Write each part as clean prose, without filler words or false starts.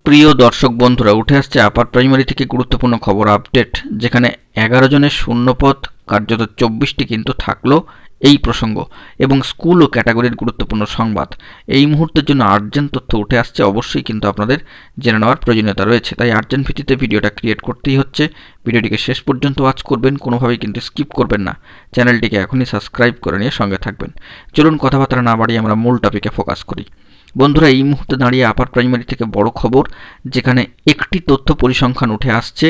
প্রিয় দর্শক বন্ধুরা, উঠে আসছে আপার প্রাইমারি থেকে গুরুত্বপূর্ণ খবর আপডেট, যেখানে 11 জনের শূন্যপদ কার্যত 24টি কিন্তু থাকলো এই প্রসঙ্গ এবং স্কুল ও ক্যাটাগরির গুরুত্বপূর্ণ সংবাদ। এই মুহূর্তের জন্য আর্জেন্ট তথ্য উঠে আসছে, অবশ্যই কিন্তু আপনাদের জেনে নেওয়ার প্রয়োজনীয়তা রয়েছে, তাই আর্জেন্ট ভিত্তিতে ভিডিওটা ক্রিয়েট করতেই হচ্ছে। ভিডিওটিকে শেষ পর্যন্ত ওয়াচ করবেন, কোনোভাবেই কিন্তু স্কিপ করবেন না। চ্যানেলটিকে এখনই সাবস্ক্রাইব করে নিয়ে সঙ্গে থাকবেন। চলুন কথাবার্তা না বাড়িয়ে আমরা মূল টপিকে ফোকাস করি। বন্ধুরা, এই মুহূর্তে দাঁড়িয়ে আপার প্রাইমারি থেকে বড় খবর, যেখানে একটি তথ্য পরিসংখ্যান উঠে আসছে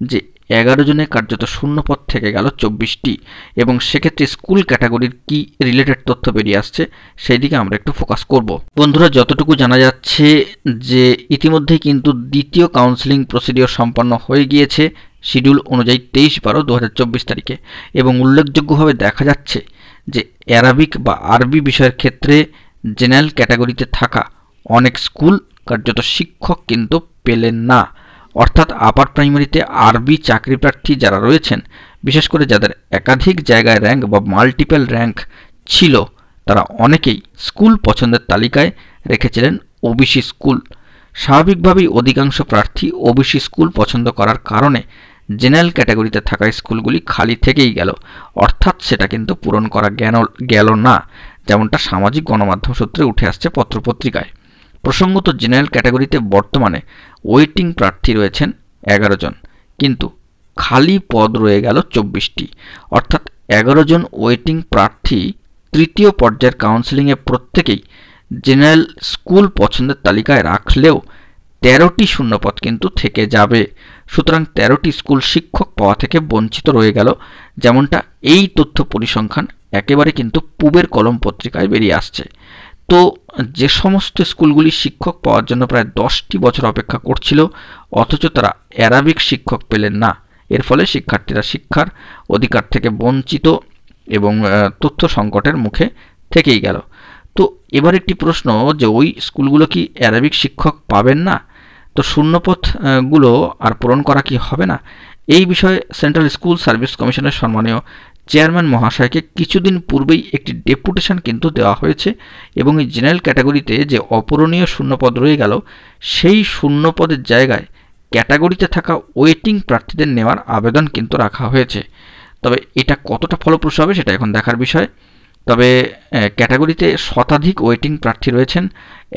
যে 11 জনের কার্যত শূন্যপদ থেকে গেল 24টি, এবং সেক্ষেত্রে স্কুল ক্যাটাগরির কি রিলেটেড তথ্য বেরিয়ে আসছে সেই দিকে আমরা একটু ফোকাস করব। বন্ধুরা, যতটুকু জানা যাচ্ছে যে ইতিমধ্যেই কিন্তু দ্বিতীয় কাউন্সেলিং প্রসিডিওর সম্পন্ন হয়ে গিয়েছে শিডিউল অনুযায়ী 23/12/2024 তারিখে, এবং উল্লেখযোগ্যভাবে দেখা যাচ্ছে যে অ্যারাবিক বা আরবি বিষয়ের ক্ষেত্রে জেনারেল ক্যাটাগরিতে থাকা অনেক স্কুল কার্যত শিক্ষক কিন্তু পেলেন না। অর্থাৎ আপার প্রাইমারিতে আরবি চাকরি প্রার্থী যারা রয়েছেন, বিশেষ করে যাদের একাধিক জায়গায় র্যাঙ্ক বা মাল্টিপল র্যাঙ্ক ছিল, তারা অনেকেই স্কুল পছন্দের তালিকায় রেখেছিলেন ওবিসি স্কুল। স্বাভাবিকভাবেই অধিকাংশ প্রার্থী ওবিসি স্কুল পছন্দ করার কারণে জেনারেল ক্যাটাগরিতে থাকা স্কুলগুলি খালি থেকেই গেল, অর্থাৎ সেটা কিন্তু পূরণ করা গেল না, যেমনটা সামাজিক গণমাধ্যম সূত্রে উঠে আসছে পত্রপত্রিকায়। প্রসঙ্গত, জেনারেল ক্যাটাগরিতে বর্তমানে ওয়েটিং প্রার্থী রয়েছেন 11 জন, কিন্তু খালি পদ রয়ে গেল 24টি। অর্থাৎ 11 জন ওয়েটিং প্রার্থী তৃতীয় পর্যায়ের কাউন্সেলিংয়ে প্রত্যেকেই জেনারেল স্কুল পছন্দের তালিকায় রাখলেও 13টি শূন্যপদ কিন্তু থেকে যাবে। সুতরাং 13টি স্কুল শিক্ষক পাওয়া থেকে বঞ্চিত রয়ে গেল, যেমনটা এই তথ্য পরিসংখ্যান একেবারে কিন্তু পূবের কলম পত্রিকায় বেরিয়ে আসছে। তো যে সমস্ত স্কুলগুলি শিক্ষক পাওয়ার জন্য প্রায় 10টি বছর অপেক্ষা করছিল, অথচ তারা অ্যারাবিক শিক্ষক পেলেন না, এর ফলে শিক্ষার্থীরা শিক্ষার অধিকার থেকে বঞ্চিত এবং তথ্য সংকটের মুখে থেকেই গেল। তো এবার একটি প্রশ্ন, যে ওই স্কুলগুলো কি অ্যারাবিক শিক্ষক পাবেন না? তো শূন্যপদগুলো আর পূরণ করা কি হবে না? এই বিষয়ে সেন্ট্রাল স্কুল সার্ভিস কমিশনের সম্মানীয় চেয়ারম্যান মহাশয়কে কিছুদিন পূর্বেই একটি ডেপুটেশন কিন্তু দেওয়া হয়েছে, এবং এই জেনারেল ক্যাটাগরিতে যে অপূরণীয় শূন্যপদ রয়ে গেল, সেই শূন্যপদের জায়গায় ক্যাটাগরিতে থাকা ওয়েটিং প্রার্থীদের নেওয়ার আবেদন কিন্তু রাখা হয়েছে। তবে এটা কতটা ফলপ্রসূ হবে সেটা এখন দেখার বিষয়। তবে ক্যাটাগরিতে শতাধিক ওয়েটিং প্রার্থী রয়েছেন,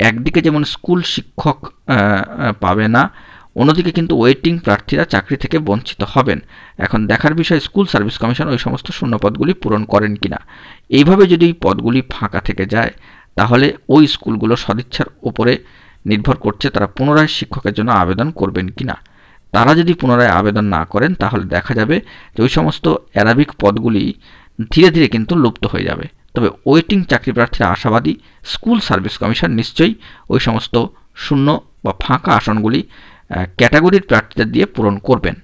একদিকে যেমন স্কুল শিক্ষক পাবে না, অন্যদিকে কিন্তু ওয়েটিং প্রার্থীরা চাকরি থেকে বঞ্চিত হবেন। এখন দেখার বিষয় স্কুল সার্ভিস কমিশন ওই সমস্ত শূন্যপদগুলি পূরণ করেন কিনা। এইভাবে যদি এই পদগুলি ফাঁকা থেকে যায়, তাহলে ওই স্কুলগুলো সদিচ্ছার উপরে নির্ভর করছে তারা পুনরায় শিক্ষকের জন্য আবেদন করবেন কিনা। তারা যদি পুনরায় আবেদন না করেন, তাহলে দেখা যাবে যে ওই সমস্ত অ্যারাবিক পদগুলি ধীরে ধীরে কিন্তু লুপ্ত হয়ে যাবে। তবে ওয়েটিং চাকরি প্রার্থীরা আশাবাদী স্কুল সার্ভিস কমিশন নিশ্চয়ই ওই সমস্ত শূন্য বা ফাঁকা আসনগুলি ক্যাটাগরির প্রার্থীদের দিয়ে পূরণ করবেন।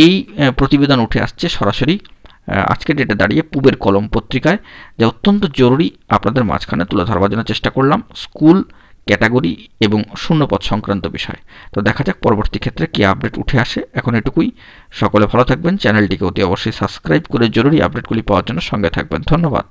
এই প্রতিবেদন উঠে আসছে সরাসরি আজকের ডেটে দাঁড়িয়ে পূবের কলম পত্রিকায়, যা অত্যন্ত জরুরি আপনাদের মাঝখানে তুলে ধরবার জন্য চেষ্টা করলাম স্কুল ক্যাটাগরি এবং শূন্যপদ সংক্রান্ত বিষয়। তো দেখা যাক পরবর্তী ক্ষেত্রে কী আপডেট উঠে আসে। এখন এটুকুই, সকলে ভালো থাকবেন, চ্যানেলটিকে অতি অবশ্যই সাবস্ক্রাইব করে জরুরি আপডেটগুলি পাওয়ার জন্য সঙ্গে থাকবেন। ধন্যবাদ।